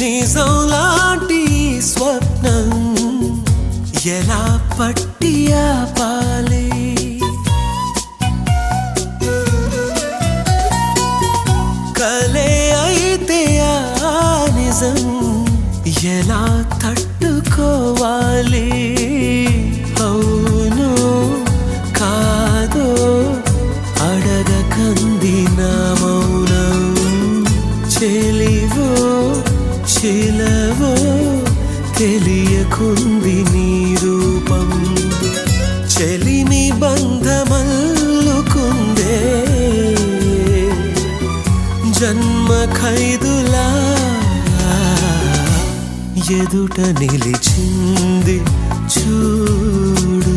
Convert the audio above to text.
నిజం లాంటి స్వప్నం ఎలా పట్టి ఆపాలి కలే అయితే ఆ నిజం ఎలా తట్టుకోవాలి అవును కాదో అడగకంది నా మౌనం చెలివో చిలవో తెలియకుంది నీ రూపం చెలిమి బంధమల్లుకుందే జన్మ ఖైదులా ఎదుట నిలిచింది చూడు